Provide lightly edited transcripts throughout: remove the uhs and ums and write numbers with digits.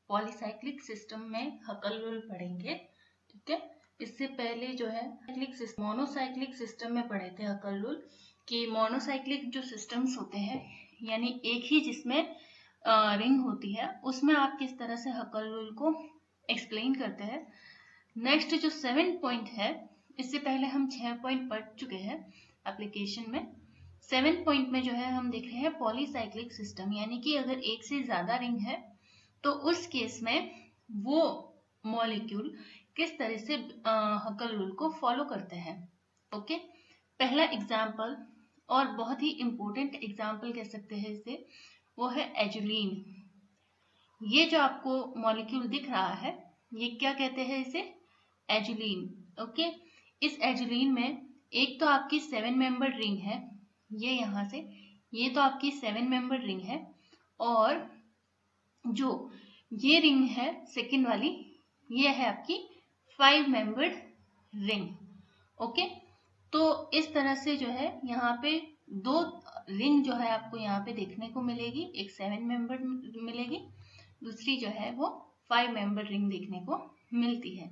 Polycyclic system में हकल-लुल पढ़ेंगे। ठीक है, इससे पहले जो है मोनोसाइक्लिक सिस्टम में पढ़े थे हकल-लुल कि मोनोसाइक्लिक जो सिस्टम्स होते हैं यानी एक ही जिसमें रिंग होती है उसमें आप किस तरह से हकल-लुल को एक्सप्लेन करते हैं। नेक्स्ट जो 7 पॉइंट है, इससे पहले हम 6 पॉइंट पढ़ चुके हैं एप्लीकेशन में। 7 पॉइंट में जो है हम देख रहे हैं पॉलीसाइक्लिक सिस्टम, यानी कि अगर एक से ज्यादा रिंग है तो उस केस में वो मॉलिक्यूल किस तरह से हकल-लुल को फॉलो करते हैं। ओके, पहला एग्जाम्पल और बहुत ही इंपॉर्टेंट एग्जाम्पल कह सकते हैं इसे, वो है एजुलीन। ये जो आपको मॉलिक्यूल दिख रहा है ये क्या कहते हैं इसे, एजुलीन। ओके, इस एजुलीन में एक तो आपकी 7 मेंबर रिंग है, ये यहां से, ये तो आपकी 7 मेंबर रिंग है, और जो ये रिंग है सेकेंड वाली, ये है आपकी 5 मेंबर्ड रिंग। ओके, तो इस तरह से जो है यहाँ पे 2 रिंग जो है आपको यहाँ पे देखने को मिलेगी, एक 7 मेंबर मिलेगी, दूसरी जो है वो 5 मेंबर रिंग देखने को मिलती है।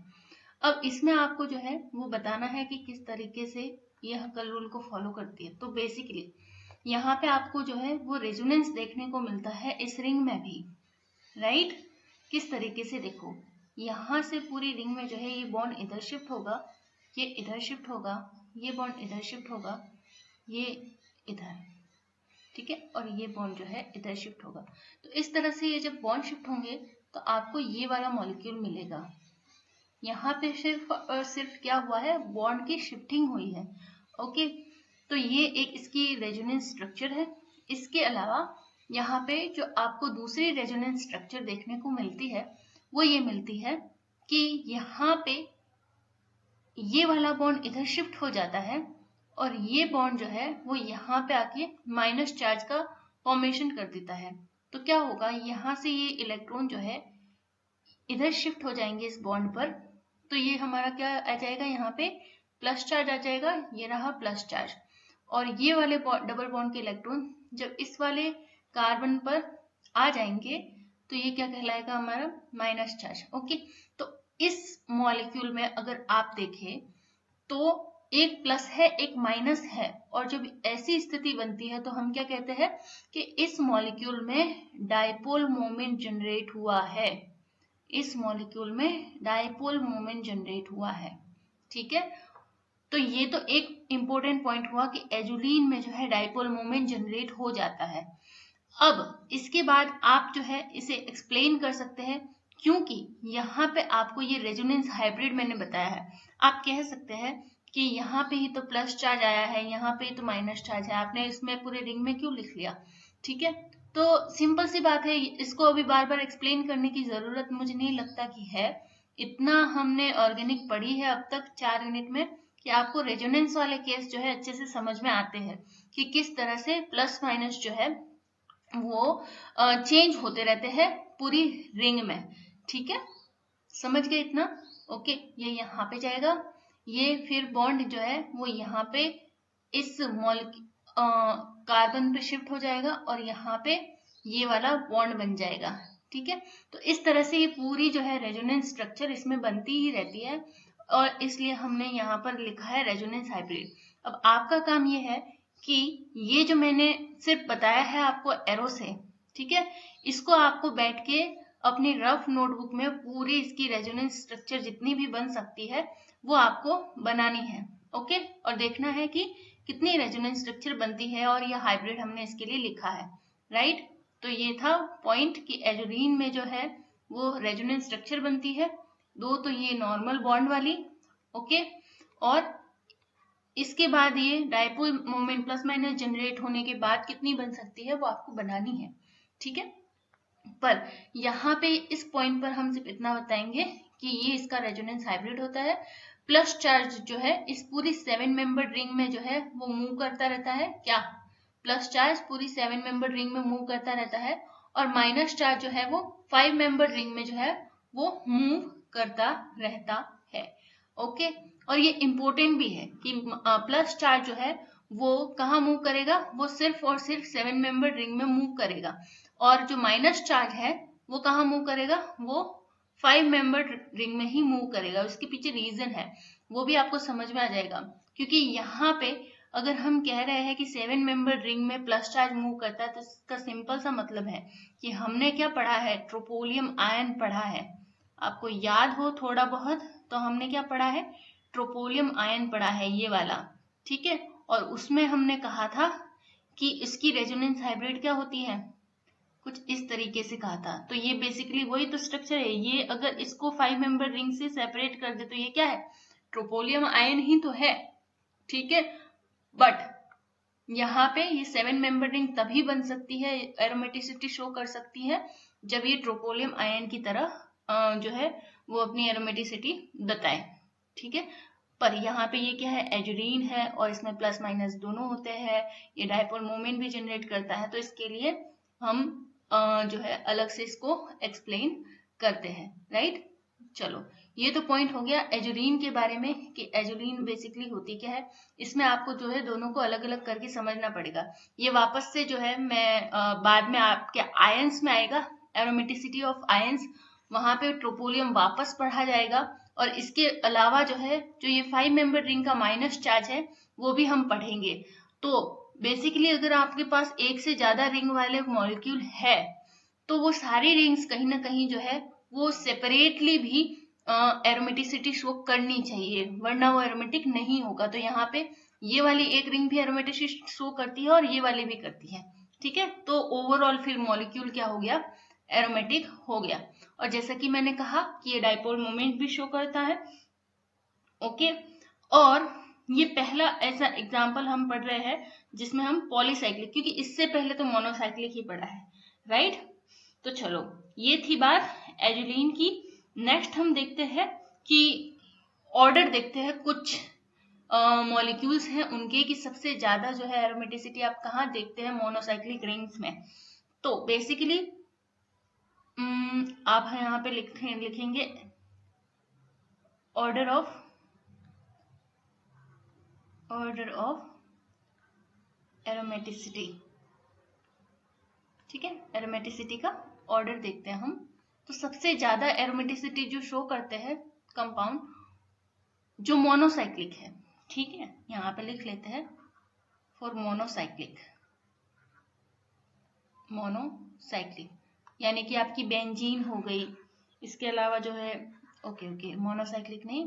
अब इसमें आपको जो है वो बताना है कि किस तरीके से ये हकल-लुल को फॉलो करती है। तो बेसिकली यहाँ पे आपको जो है वो रेजोनेंस देखने को मिलता है इस रिंग में भी, राइट। किस तरीके से, देखो यहाँ से पूरी रिंग में जो है ये बॉन्ड इधर शिफ्ट होगा, ये इधर शिफ्ट होगा, ये बॉन्ड इधर शिफ्ट होगा, ये इधर, ठीक है, और ये बॉन्ड जो है इधर शिफ्ट होगा। तो इस तरह से ये जब बॉन्ड शिफ्ट होंगे तो आपको ये वाला मॉलिक्यूल मिलेगा। यहाँ पे सिर्फ और सिर्फ क्या हुआ है, बॉन्ड की शिफ्टिंग हुई है। ओके, तो ये एक इसकी रेजोनेंस स्ट्रक्चर है। इसके अलावा यहाँ पे जो आपको दूसरी रेजोनेंस स्ट्रक्चर देखने को मिलती है वो ये मिलती है कि यहाँ पे ये वाला बॉन्ड इधर शिफ्ट हो जाता है और ये बॉन्ड जो है वो यहाँ पे आके माइनस चार्ज का फॉर्मेशन कर देता है। तो क्या होगा, यहाँ से ये इलेक्ट्रॉन जो है इधर शिफ्ट हो जाएंगे इस बॉन्ड पर, तो ये हमारा क्या आ जाएगा, यहाँ पे प्लस चार्ज आ जाएगा, ये रहा प्लस चार्ज, और ये वाले डबल बॉन्ड के इलेक्ट्रॉन जब इस वाले कार्बन पर आ जाएंगे तो ये क्या कहलाएगा, हमारा माइनस चार्ज। ओके, तो इस मॉलिक्यूल में अगर आप देखें तो एक प्लस है एक माइनस है, और जब ऐसी स्थिति बनती है तो हम क्या कहते हैं कि इस मॉलिक्यूल में डायपोल मोमेंट जनरेट हुआ है, इस मॉलिक्यूल में डायपोल मोमेंट जनरेट हुआ है। ठीक है, तो ये तो एक इंपॉर्टेंट पॉइंट हुआ कि एजुलीन में जो है डायपोल मोमेंट जनरेट हो जाता है। अब इसके बाद आप जो है इसे एक्सप्लेन कर सकते हैं, क्योंकि यहाँ पे आपको ये रेजोनेंस हाइब्रिड मैंने बताया है। आप कह सकते हैं कि यहाँ पे ही तो प्लस चार्ज आया है, यहाँ पे ही तो माइनस चार्ज है, आपने इसमें पूरे रिंग में क्यों लिख लिया। ठीक है, तो सिंपल सी बात है, इसको अभी बार बार एक्सप्लेन करने की जरूरत मुझे नहीं लगता कि है। इतना हमने ऑर्गेनिक पढ़ी है अब तक 4 यूनिट में कि आपको रेजोनेंस वाले केस जो है अच्छे से समझ में आते हैं कि किस तरह से प्लस माइनस जो है वो चेंज होते रहते हैं पूरी रिंग में। ठीक है, समझ गए इतना। ओके, ये यहाँ पे जाएगा, ये फिर बॉन्ड जो है वो यहाँ पे इस कार्बन पे शिफ्ट हो जाएगा और यहाँ पे ये वाला बॉन्ड बन जाएगा। ठीक है, तो इस तरह से ये पूरी जो है रेजोनेंस स्ट्रक्चर इसमें बनती ही रहती है, और इसलिए हमने यहाँ पर लिखा है रेजोनेंस हाइब्रिड। अब आपका काम ये है कि ये जो मैंने सिर्फ बताया है आपको एरो से, ठीक है, इसको आपको बैठ के अपनी रफ नोटबुक में पूरी इसकी रेजोनेंस स्ट्रक्चर जितनी भी बन सकती है वो आपको बनानी है। ओके, और देखना है कि कितनी रेजोनेंस स्ट्रक्चर बनती है, और ये हाइब्रिड हमने इसके लिए लिखा है, राइट। तो ये था पॉइंट कि एजुलीन में जो है वो रेजोनेंस स्ट्रक्चर बनती है, 2 तो ये नॉर्मल बॉन्ड वाली, ओके, और इसके बाद ये dipole moment plus minus generate होने के बाद कितनी बन सकती है वो आपको बनानी है। ठीक है, पर यहाँ पे इस पॉइंट पर हम सिर्फ इतना बताएंगे कि ये इसका रेजोनेंस हाइब्रिड होता है। प्लस चार्ज जो है इस पूरी 7 मेंबर रिंग में जो है वो मूव करता रहता है, क्या, प्लस चार्ज पूरी 7 मेंबर रिंग में मूव करता रहता है, और माइनस चार्ज जो है वो 5 मेंबर रिंग में जो है वो मूव करता रहता है। ओके, और ये इंपॉर्टेंट भी है कि प्लस चार्ज जो है वो कहाँ मूव करेगा, वो सिर्फ और सिर्फ 7 मेंबर रिंग में मूव करेगा, और जो माइनस चार्ज है वो कहाँ मूव करेगा, वो 5 मेंबर रिंग में ही मूव करेगा। उसके पीछे रीजन है, वो भी आपको समझ में आ जाएगा। क्योंकि यहाँ पे अगर हम कह रहे हैं कि 7 मेंबर रिंग में प्लस चार्ज मूव करता है, तो इसका सिंपल सा मतलब है कि हमने क्या पढ़ा है, ट्रोपोलियम आयन पढ़ा है। आपको याद हो थोड़ा बहुत, तो हमने क्या पढ़ा है, ट्रोपोलियम आयन पढ़ा है, ये वाला, ठीक है। और उसमें हमने कहा था कि इसकी रेजोनेंस हाइब्रिड क्या होती है, कुछ इस तरीके से कहा था। तो ये बेसिकली वही तो स्ट्रक्चर है। ये अगर इसको 5 मेंबर रिंग से सेपरेट कर दे तो ये क्या है, ट्रोपोलियम आयन ही तो है, ठीक है। बट यहाँ पे ये 7 मेंबर रिंग तभी बन सकती है, एरोमेटिसिटी शो कर सकती है, जब ये ट्रोपोलियम आयन की तरह जो है वो अपनी एरोमेटिसिटी बताए, ठीक है। पर यहाँ पे ये क्या है, एजुरीन है, और इसमें प्लस माइनस दोनों होते हैं। ये डायपोल मोमेंट भी जनरेट करता है, तो इसके लिए हम जो है अलग से इसको एक्सप्लेन करते हैं, राइट। चलो, ये तो पॉइंट हो गया एजुरीन के बारे में कि एजुरीन बेसिकली होती क्या है। इसमें आपको जो है दोनों को अलग अलग करके समझना पड़ेगा। ये वापस से जो है मैं बाद में आपके आयंस में आएगा, एरोमेटिसिटी ऑफ आयंस, वहां पे ट्रोपोलियम वापस पढ़ा जाएगा। और इसके अलावा जो है, जो ये 5 मेंबर रिंग का माइनस चार्ज है, वो भी हम पढ़ेंगे। तो बेसिकली अगर आपके पास एक से ज्यादा रिंग वाले मॉलिक्यूल है, तो वो सारी रिंग्स कहीं ना कहीं जो है वो सेपरेटली भी एरोमेटिसिटी शो करनी चाहिए, वरना वो एरोमेटिक नहीं होगा। तो यहाँ पे ये वाली एक रिंग भी एरोमेटिसिटी शो करती है और ये वाली भी करती है, ठीक है। तो ओवरऑल फिर मॉलिक्यूल क्या हो गया, एरोमेटिक हो गया। और जैसा कि मैंने कहा कि ये डाइपोल मोमेंट भी शो करता है, ओके। और ये पहला ऐसा एग्जाम्पल हम पढ़ रहे हैं जिसमें हम पॉलीसाइक्लिक, क्योंकि इससे पहले तो मोनोसाइक्लिक ही पढ़ा है, राइट। तो चलो, ये थी बात एजुलीन की। नेक्स्ट हम देखते हैं कि ऑर्डर देखते हैं कुछ मॉलिक्यूल्स हैं उनके, कि सबसे ज्यादा जो है एरोमेटिसिटी आप कहाँ देखते हैं मोनोसाइक्लिक रिंग्स में। तो बेसिकली आप यहाँ पे लिखेंगे ऑर्डर ऑफ एरोमेटिसिटी, ठीक है। एरोमेटिसिटी का ऑर्डर देखते हैं हम। तो सबसे ज्यादा एरोमेटिसिटी जो शो करते हैं कंपाउंड जो मोनोसाइक्लिक है, ठीक है, यहाँ पे लिख लेते हैं फॉर मोनोसाइक्लिक, यानी कि आपकी बेंजीन हो गई, इसके अलावा जो है ओके मोनोसाइक्लिक नहीं,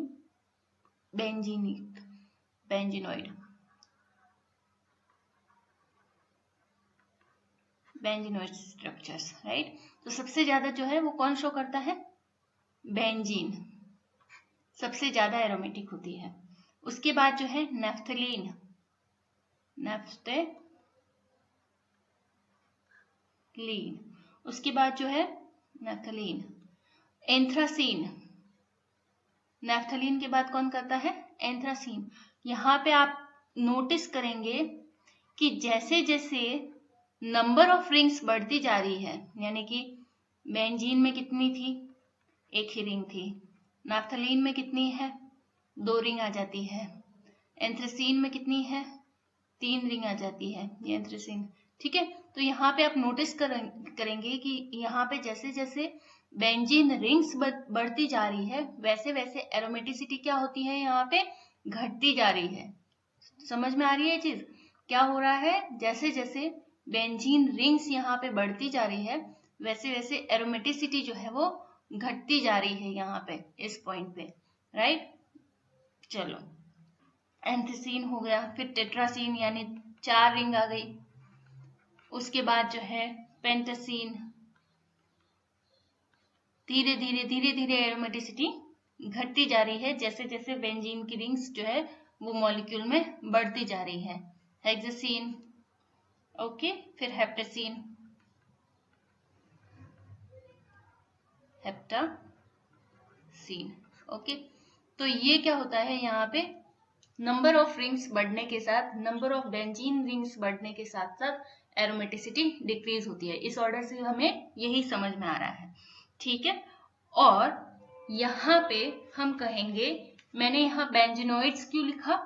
बेंजीनोइड स्ट्रक्चर्स, राइट। तो सबसे ज्यादा जो है वो कौन शो करता है, बेंजीन सबसे ज्यादा एरोमेटिक होती है। उसके बाद जो है नेफ्थलीन, उसके बाद जो है नेफ्थलीन, एंथ्रासीन, नेफ्थलीन के बाद कौन करता है, एंथ्रासीन। यहाँ पे आप नोटिस करेंगे कि जैसे जैसे नंबर ऑफ रिंग्स बढ़ती जा रही है, यानी कि बेंजीन में कितनी थी, एक ही रिंग थी, नाफ्थलीन में कितनी है, 2 रिंग आ जाती है, एंथ्रासीन में कितनी है, 3 रिंग आ जाती है, ये एंथ्रासीन, ठीक है। तो यहाँ पे आप नोटिस करेंगे कि यहाँ पे जैसे जैसे बेंजीन रिंग्स बढ़ती जा रही है, वैसे वैसे एरोमेटिसिटी क्या होती है, यहाँ पे घटती जा रही है। समझ में आ रही है ये चीज, क्या हो रहा है, जैसे जैसे बेंजीन रिंग्स यहाँ पे बढ़ती जा रही है, वैसे वैसे एरोमेटिसिटी जो है वो घटती जा रही है यहाँ पे, इस पॉइंट पे, राइट। चलो, एंथ्रासीन हो गया, फिर टेट्रासीन यानी 4 रिंग आ गई। उसके बाद जो है पेंटासीन, धीरे धीरे एरोमेटिसिटी घटती जा रही है जैसे जैसे बेंजीन की रिंग्स जो है वो मॉलिक्यूल में बढ़ती जा रही है। हेक्सासीन, ओके, फिर हेप्टासीन, ओके। तो ये क्या होता है, यहाँ पे नंबर ऑफ रिंग्स बढ़ने के साथ, नंबर ऑफ बेंजीन रिंग्स बढ़ने के साथ साथ एरोमेटिसिटी डिक्रीज होती है। इस ऑर्डर से हमें यही समझ में आ रहा है, ठीक है। और यहाँ पे हम कहेंगे, मैंने यहाँ बेंजीनोइड्स क्यों लिखा,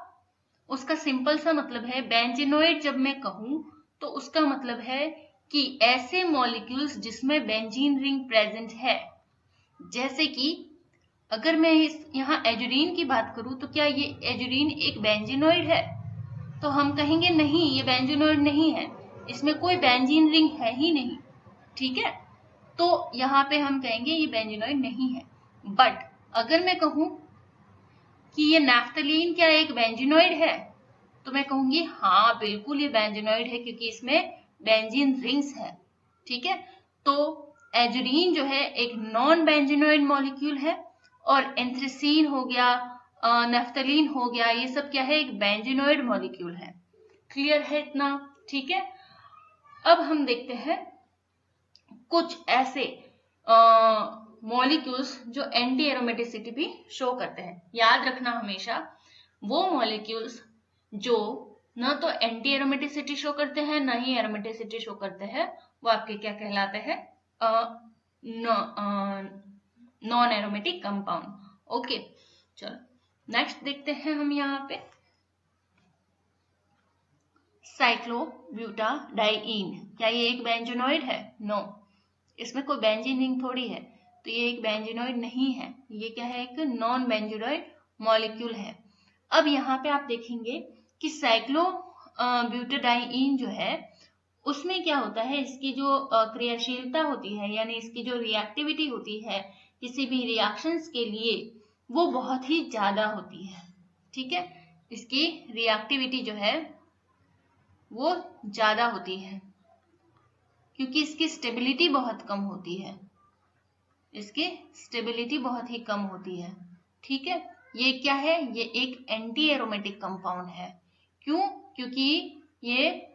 उसका सिंपल सा मतलब है, बेंजीनोइड जब मैं कहूं तो उसका मतलब है कि ऐसे मॉलिक्यूल्स जिसमें बेंजीन रिंग प्रेजेंट है, जैसे कि अगर मैं यहाँ एजुरीन की बात करूं तो क्या ये एजुरीन एक बेंजीनोइड है? तो हम कहेंगे नहीं, ये बेंजीनोइड नहीं है, इसमें कोई बेंजीन रिंग है ही नहीं, ठीक है। तो यहाँ पे हम कहेंगे ये बेंजीनोइड नहीं है। बट अगर मैं कहूं कि ये नैफ्थलीन क्या एक बेंजीनोइड है, तो मैं कहूंगी हाँ बिल्कुल ये बेंजीनोइड है, क्योंकि इसमें बेंजीन रिंग्स है, ठीक है। तो एजुरीन जो है एक नॉन बेंजीनोइड मॉलिक्यूल है, और एंथ्रेसीन हो गया, नैफ्थलीन हो गया, ये सब क्या है, एक बेंजीनोइड मॉलिक्यूल है। क्लियर है इतना? ठीक है। अब हम देखते हैं कुछ ऐसे मॉलिक्यूल्स जो एंटी एरोमेटिसिटी भी शो करते हैं। याद रखना हमेशा, वो मॉलिक्यूल्स जो न तो एंटी एरोमेटिसिटी शो करते हैं न ही एरोमेटिसिटी शो करते हैं, वो आपके क्या कहलाते हैं, नॉन एरोमेटिक कंपाउंड। ओके, चलो नेक्स्ट देखते हैं हम यहाँ पे साइक्लोब्यूटाडाइईन। क्या ये एक बेंजीनोइड है? नो, इसमें कोई बेंजीन रिंग थोड़ी है, तो ये एक बेंजीनोइड नहीं है। ये क्या है, एक नॉन बेंजीनोइड मॉलिक्यूल है। अब यहाँ पे आप देखेंगे कि साइक्लोब्यूटाडाइईन जो है उसमें क्या होता है, इसकी जो क्रियाशीलता होती है, यानी इसकी जो रिएक्टिविटी होती है किसी भी रिएक्शंस के लिए, वो बहुत ही ज्यादा होती है, ठीक है। इसकी रिएक्टिविटी जो है वो ज्यादा होती है, क्योंकि इसकी स्टेबिलिटी बहुत कम होती है, इसकी स्टेबिलिटी बहुत ही कम होती है, ठीक है। ये क्या है, ये एक एंटी एरोमेटिक कंपाउंड है। क्यों? क्योंकि ये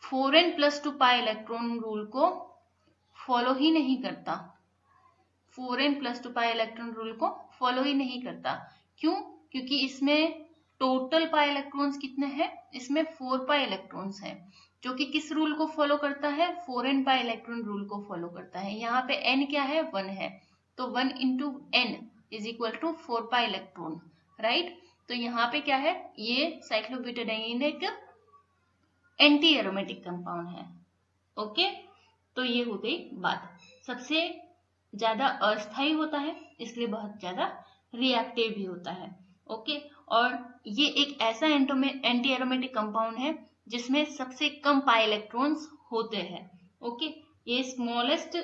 4n+2 पाई इलेक्ट्रॉन रूल को फॉलो ही नहीं करता, 4n+2 पाई इलेक्ट्रॉन रूल को फॉलो ही नहीं करता। क्यों? क्योंकि इसमें टोटल पाई इलेक्ट्रॉन्स कितने हैं, इसमें 4 पाई इलेक्ट्रॉन्स हैं, जो कि किस रूल को फॉलो करता है, 4n पाई इलेक्ट्रॉन रूल को फॉलो करता है। यहाँ पे n क्या है, 1 है, तो 1 × n = 4 पाई इलेक्ट्रॉन, राइट। तो यहाँ पे क्या है, ये साइक्लोब्यूटाडाइईन एक एंटी एरोमेटिक कंपाउंड है। ओके, तो ये हो गई बात। सबसे ज्यादा अस्थायी होता है, इसलिए बहुत ज्यादा रिएक्टिव भी होता है। ओके, और ये एक ऐसा एंटी एरोमेटिक कंपाउंड है जिसमें सबसे कम पाई इलेक्ट्रॉन्स होते हैं। ओके, ये smallest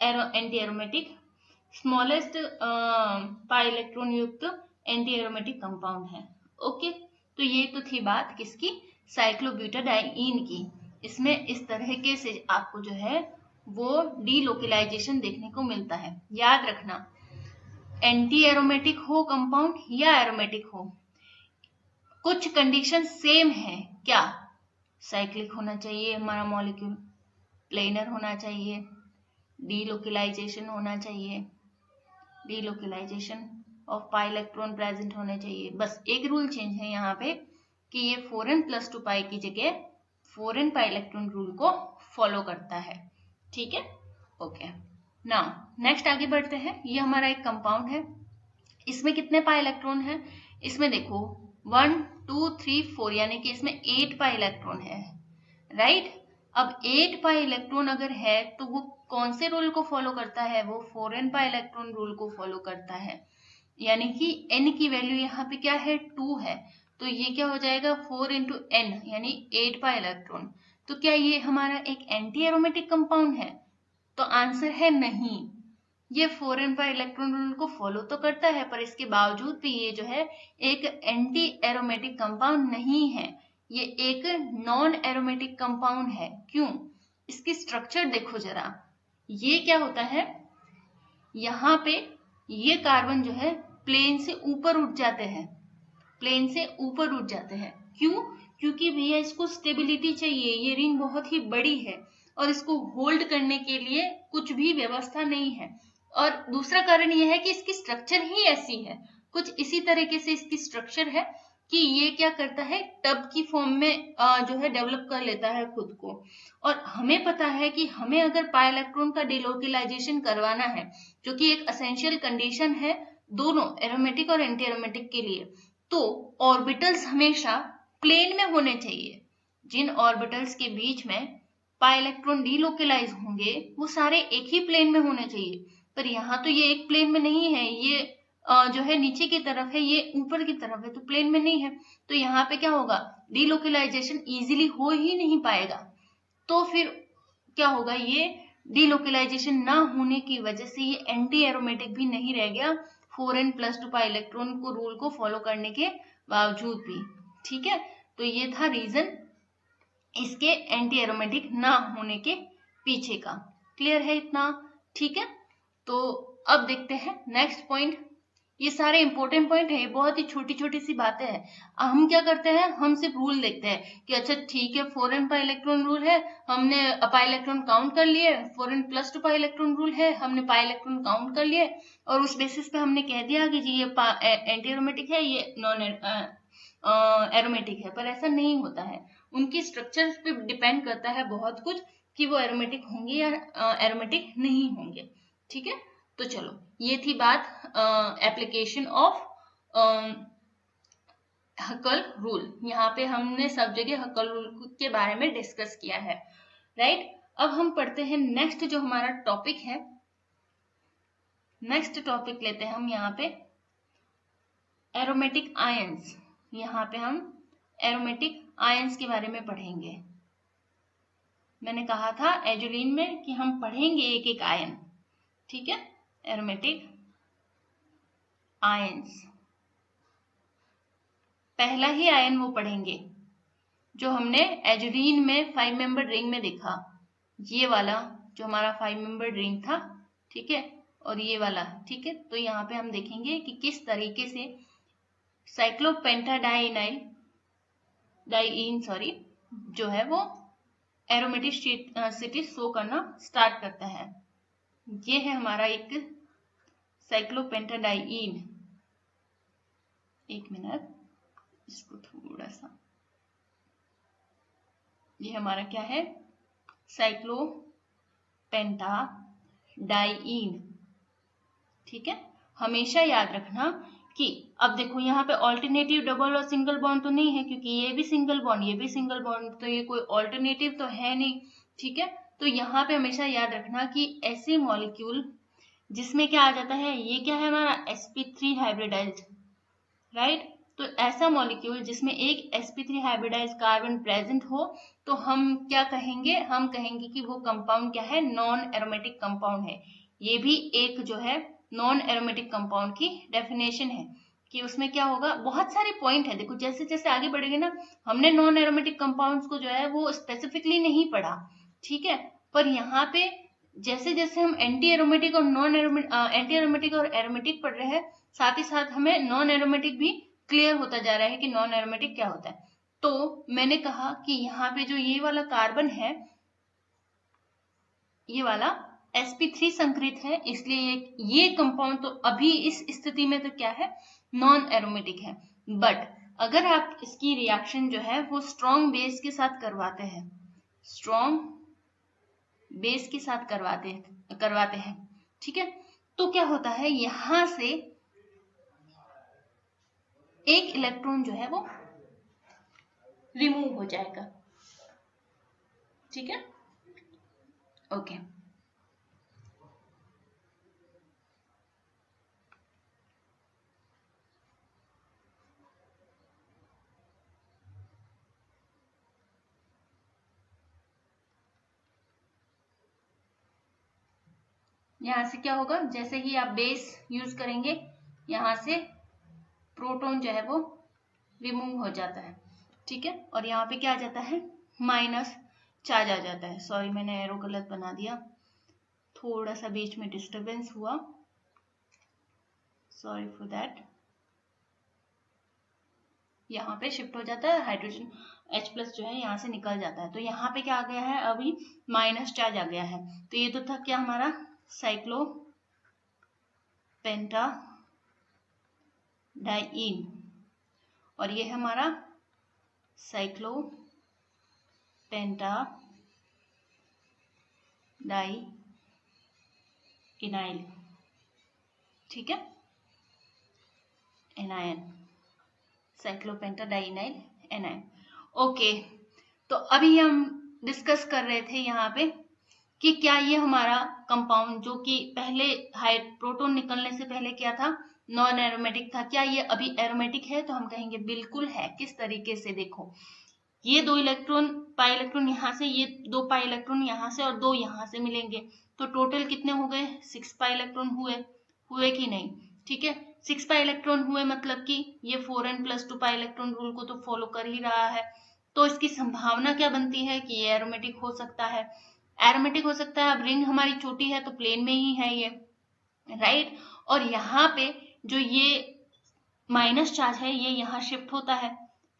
anti aromatic, smallest pi electron युक्त एंटी एरोमेटिक कंपाउंड है। ओके, तो ये तो थी बात किसकी, साइक्लोब्यूटाडाइईन की। इसमें इस तरीके से आपको जो है वो डीलोकलाइजेशन देखने को मिलता है। याद रखना, एंटी एरोमेटिक हो कंपाउंड या एरोमेटिक हो, कुछ कंडीशन सेम है। क्या? साइक्लिक होना चाहिए हमारा मॉलिक्यूल, प्लेनर होना चाहिए, डीलोकलाइजेशन होना चाहिए, delocalisation of pi electron present होने चाहिए। बस एक रूल चेंज है यहाँ पे कि ये 4n+2 पाई की जगह 4n पाई इलेक्ट्रॉन रूल को फॉलो करता है, ठीक है। ओके, नाउ नेक्स्ट आगे बढ़ते हैं। ये हमारा एक कंपाउंड है, इसमें कितने पाई इलेक्ट्रॉन है, इसमें देखो 1 2 3 4, यानी कि इसमें 8 पाई इलेक्ट्रॉन है, राइट। अब 8 पाई इलेक्ट्रॉन अगर है तो वो कौन से रूल को फॉलो करता है, वो 4n पाई इलेक्ट्रॉन रूल को फॉलो करता है। यानी कि n की वैल्यू यहाँ पे क्या है, 2 है, तो ये क्या हो जाएगा 4 × n यानी 8 पाई इलेक्ट्रॉन। तो क्या ये हमारा एक एंटी एरोमेटिक कंपाउंड है? तो आंसर है नहीं। ये 4n पाई इलेक्ट्रॉन रूल को फॉलो तो करता है, पर इसके बावजूद भी ये जो है एक एंटी एरोमेटिक कंपाउंड नहीं है, ये एक नॉन एरोमेटिक कंपाउंड है। क्यों? इसकी स्ट्रक्चर देखो जरा, ये क्या होता है, यहाँ पे ये कार्बन जो है प्लेन से ऊपर उठ जाते हैं, प्लेन से ऊपर उठ जाते हैं। क्यों? क्योंकि भैया इसको स्टेबिलिटी चाहिए, ये रिंग बहुत ही बड़ी है और इसको होल्ड करने के लिए कुछ भी व्यवस्था नहीं है। और दूसरा कारण यह है कि इसकी स्ट्रक्चर ही ऐसी है, कुछ इसी तरीके से इसकी स्ट्रक्चर है कि ये क्या करता है, टब की फॉर्म में जो है डेवलप कर लेता है खुद को। और हमें पता है कि हमें अगर पाई इलेक्ट्रॉन का डिलोकलाइजेशन करवाना है, जो कि एक एसेंशियल कंडीशन है दोनों एरोमेटिक और एंटी एरोमेटिक के लिए, तो ऑर्बिटल्स हमेशा प्लेन में होने चाहिए। जिन ऑर्बिटल्स के बीच में पाई इलेक्ट्रॉन डीलोकेलाइज होंगे वो सारे एक ही प्लेन में होने चाहिए, पर यहाँ तो ये एक प्लेन में नहीं है, ये जो है नीचे की तरफ है, ये ऊपर की तरफ है, तो प्लेन में नहीं है। तो यहाँ पे क्या होगा, डीलोकेलाइजेशन इजीली हो ही नहीं पाएगा। तो फिर क्या होगा, ये डीलोकेलाइजेशन ना होने की वजह से ये एंटी एरोमेटिक भी नहीं रह गया 4n+2 पाई इलेक्ट्रॉन को रूल को फॉलो करने के बावजूद भी। ठीक है, तो ये था रीजन इसके एंटी एरोमेटिक ना होने के पीछे का। क्लियर है इतना? ठीक है, तो अब देखते हैं नेक्स्ट पॉइंट। ये सारे इंपॉर्टेंट पॉइंट है, बहुत ही छोटी छोटी सी बातें हैं। हम क्या करते हैं, हम सिर्फ रूल देखते हैं कि अच्छा ठीक है 4n पाई इलेक्ट्रॉन रूल है, हमने पाई इलेक्ट्रॉन काउंट कर लिए, 4n+2 पाई इलेक्ट्रॉन रूल है, हमने पाई इलेक्ट्रॉन काउंट कर लिए, और उस बेसिस पे हमने कह दिया कि जी ये एंटी एरोमेटिक है, ये नॉन एरोमेटिक है। पर ऐसा नहीं होता है, उनकी स्ट्रक्चर पे डिपेंड करता है बहुत कुछ कि वो एरोमेटिक होंगे या एरोमेटिक नहीं होंगे। ठीक है, तो चलो ये थी बात एप्लीकेशन ऑफ हकल रूल। यहाँ पे हमने सब जगह हकल रूल के बारे में डिस्कस किया है, राइट। अब हम पढ़ते हैं नेक्स्ट जो हमारा टॉपिक है। नेक्स्ट टॉपिक लेते हैं हम यहाँ पे एरोमेटिक आयंस। यहाँ पे हम एरोमेटिक आयंस के बारे में पढ़ेंगे। मैंने कहा था एजुलिन में कि हम पढ़ेंगे एक एक आयन। ठीक है, एरोमेटिक आयंस, पहला ही आयन वो पढ़ेंगे जो हमने एजुलिन में 5 मेंबर रिंग में देखा, ये वाला जो हमारा 5 मेंबर रिंग था। ठीक है, और ये वाला। ठीक है, तो यहाँ पे हम देखेंगे कि किस तरीके से साइक्लोपेंटाडाइनाइल डाइईन जो है वो एरोमेटिसिटी शो करना स्टार्ट करता है। ये है हमारा एक साइक्लोपेंटाडाइईन। एक मिनट, इसको थोड़ा सा, ये हमारा क्या है, साइक्लोपेंटाडाइईन। ठीक है, हमेशा याद रखना कि अब देखो यहाँ पे ऑल्टरनेटिव डबल और सिंगल बॉन्ड तो नहीं है, क्योंकि ये भी सिंगल बॉन्ड ये भी सिंगल बॉन्ड, तो ये कोई ऑल्टरनेटिव तो है नहीं। ठीक है, तो यहाँ पे हमेशा याद रखना कि ऐसे मॉलिक्यूल जिसमें क्या आ जाता है, ये क्या है हमारा sp3 हाइब्रिडाइज्ड, राइट। तो ऐसा मॉलिक्यूल जिसमें एक sp3 हाइब्रिडाइज्ड कार्बन प्रेजेंट हो, तो हम क्या कहेंगे, हम कहेंगे कि वो कंपाउंड क्या है, नॉन एरोमेटिक कंपाउंड है। ये भी एक जो है नॉन एरोमेटिक कंपाउंड की डेफिनेशन है कि उसमें क्या होगा, बहुत सारे पॉइंट है। देखो जैसे जैसे आगे बढ़ेंगे ना, हमने नॉन एरोमेटिक कंपाउंड्स को जो है वो स्पेसिफिकली नहीं पढ़ा। ठीक है, पर यहाँ पे जैसे जैसे हम एंटी एरोमेटिक और नॉन एंटी एरोमेटिक और एरोमेटिक पढ़ रहे हैं, साथ ही साथ हमें नॉन एरोमेटिक भी क्लियर होता जा रहा है कि नॉन एरोमेटिक क्या होता है। तो मैंने कहा कि यहाँ पे जो ये वाला कार्बन है, ये वाला sp3 संकरित है, इसलिए ये कंपाउंड तो अभी इस स्थिति में तो क्या है, नॉन एरोमेटिक है। बट अगर आप इसकी रिएक्शन जो है वो स्ट्रॉन्ग बेस के साथ करवाते हैं, स्ट्रॉन्ग बेस के साथ करवाते हैं, ठीक है, तो क्या होता है, यहां से एक इलेक्ट्रॉन जो है वो रिमूव हो जाएगा। ठीक है, ओके। यहां से क्या होगा, जैसे ही आप बेस यूज करेंगे, यहां से प्रोटॉन जो है वो रिमूव हो जाता है। ठीक है, और यहाँ पे क्या आ जाता है, माइनस चार्ज आ जाता है। सॉरी मैंने एरो गलत बना दिया, थोड़ा सा बीच में डिस्टरबेंस हुआ, सॉरी फॉर दैट। यहाँ पे शिफ्ट हो जाता है, हाइड्रोजन H+ जो है यहाँ से निकल जाता है। तो यहाँ पे क्या आ गया है, अभी माइनस चार्ज आ गया है। तो ये तो था क्या हमारा साइक्लोपेंटाडाइईन, और ये है हमारा साइक्लोपेंटाडाइइनाइल। ठीक है, एनायन, साइक्लोपेंटाडाइइनाइल एनायन। ओके, तो अभी हम डिस्कस कर रहे थे यहाँ पे कि क्या ये हमारा कंपाउंड जो कि पहले प्रोटॉन निकलने से पहले क्या था, नॉन एरोमेटिक था, क्या ये अभी एरोमेटिक है? तो हम कहेंगे बिल्कुल है। किस तरीके से? देखो, ये 2 इलेक्ट्रॉन पाई इलेक्ट्रॉन यहाँ से, ये 2 पाई इलेक्ट्रॉन यहाँ से और 2 यहाँ से मिलेंगे, तो टोटल कितने हो गए? 6 पाई इलेक्ट्रॉन हुए कि नहीं? ठीक है, 6 पाई इलेक्ट्रॉन हुए, मतलब कि ये 4n+2 पाई इलेक्ट्रॉन रूल को तो फॉलो कर ही रहा है। तो इसकी संभावना क्या बनती है कि ये एरोमेटिक हो सकता है। एरोमेटिक हो सकता है। अब रिंग हमारी छोटी है तो प्लेन में ही है ये, राइट। और यहाँ पे जो ये माइनस चार्ज है ये यहाँ शिफ्ट होता है,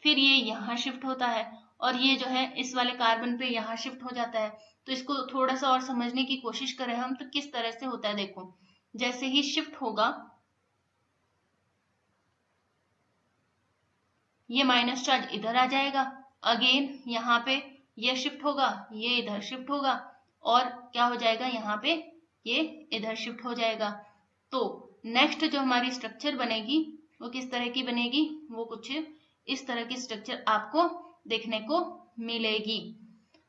फिर ये यहाँ शिफ्ट होता है, और ये जो है इस वाले कार्बन पे यहाँ शिफ्ट हो जाता है। तो इसको थोड़ा सा और समझने की कोशिश करें हम, तो किस तरह से होता है। देखो, जैसे ही शिफ्ट होगा ये माइनस चार्ज इधर आ जाएगा, अगेन यहाँ पे ये शिफ्ट होगा, ये इधर शिफ्ट होगा, और क्या हो जाएगा, यहाँ पे ये इधर शिफ्ट हो जाएगा। तो नेक्स्ट जो हमारी स्ट्रक्चर बनेगी वो किस तरह की बनेगी? वो कुछ इस तरह की स्ट्रक्चर आपको देखने को मिलेगी।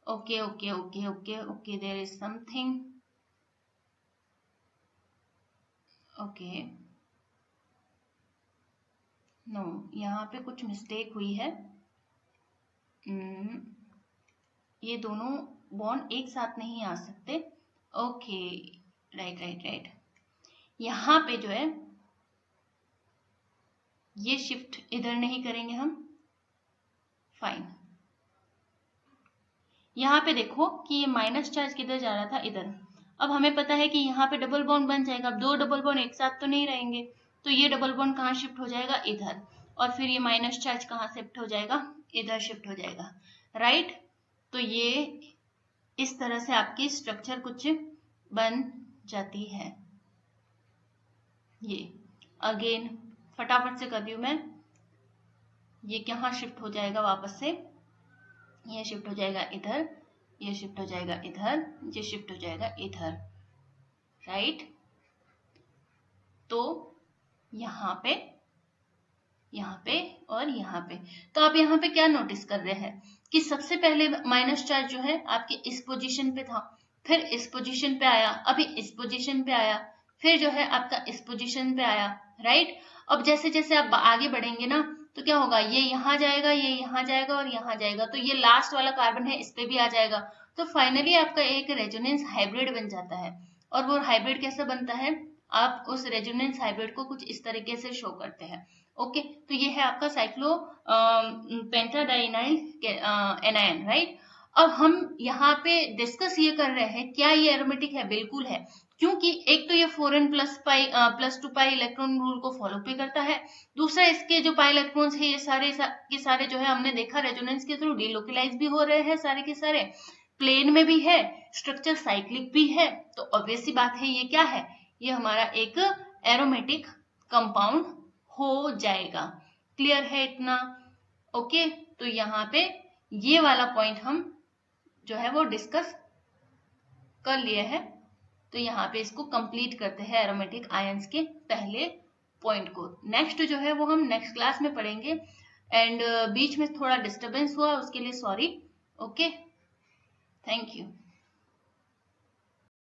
Okay okay okay okay okay, there is something, okay, no, यहाँ पे कुछ मिस्टेक हुई है। ये दोनों बॉन्ड एक साथ नहीं आ सकते। Okay, right right right. यहाँ पे जो है ये शिफ्ट इधर नहीं करेंगे हम, फाइन। यहाँ पे देखो कि ये माइनस चार्ज किधर जा रहा था, इधर। अब हमें पता है कि यहाँ पे डबल बॉन्ड बन जाएगा। अब 2 डबल बॉन्ड एक साथ तो नहीं रहेंगे, तो ये डबल बॉन्ड कहाँ शिफ्ट हो जाएगा? इधर। और फिर ये माइनस चार्ज कहाँ शिफ्ट हो जाएगा? इधर शिफ्ट हो जाएगा, राइट। तो ये इस तरह से आपकी स्ट्रक्चर कुछ बन जाती है। ये अगेन फटाफट से कर रही हूं मैं। ये कहाँ शिफ्ट हो जाएगा वापस से? ये शिफ्ट हो जाएगा इधर, ये शिफ्ट हो जाएगा इधर, ये शिफ्ट हो जाएगा इधर, राइट। तो यहाँ पे और यहाँ पे, तो आप यहाँ पे क्या नोटिस कर रहे हैं कि सबसे पहले माइनस चार्ज जो है आपके इस पोजीशन पे था, फिर इस पोजीशन पे आया, अभी इस पोजीशन पे आया, फिर जो है आपका इस पोजीशन पे आया, राइट। अब जैसे जैसे आप आगे बढ़ेंगे ना, तो क्या होगा, ये यहाँ जाएगा, ये यहाँ जाएगा और यहाँ जाएगा, तो ये लास्ट वाला कार्बन है इस पे भी आ जाएगा। तो फाइनली आपका एक रेजोनेंस हाइब्रिड बन जाता है। और वो हाइब्रिड कैसे बनता है? आप उस रेजोनेंस हाइब्रिड को कुछ इस तरीके से शो करते हैं। ओके, तो ये है आपका साइक्लो पेंटाडाइनाइल एनायन, राइट। अब हम यहाँ पे डिस्कस ये कर रहे हैं क्या ये एरोमेटिक है? बिल्कुल है, क्योंकि एक तो ये 4n+2 पाई इलेक्ट्रॉन रूल को फॉलो भी करता है, दूसरा इसके जो पाई इलेक्ट्रॉन्स है ये सारे के सारे जो है हमने देखा रेजोनेंस के थ्रू डिलोकलाइज भी हो रहे हैं, सारे के सारे प्लेन में भी है, स्ट्रक्चर साइक्लिक भी है। तो ऑब्वियस सी बात है ये क्या है? ये हमारा एक एरोमेटिक कंपाउंड हो जाएगा। क्लियर है इतना? ओके, तो यहाँ पे ये वाला पॉइंट हम जो है वो डिस्कस कर लिए हैं। तो यहाँ पे इसको कंप्लीट करते हैं एरोमेटिक आयंस के पहले पॉइंट को। नेक्स्ट जो है वो हम नेक्स्ट क्लास में पढ़ेंगे। एंड बीच में थोड़ा डिस्टरबेंस हुआ उसके लिए सॉरी। Okay, thank you.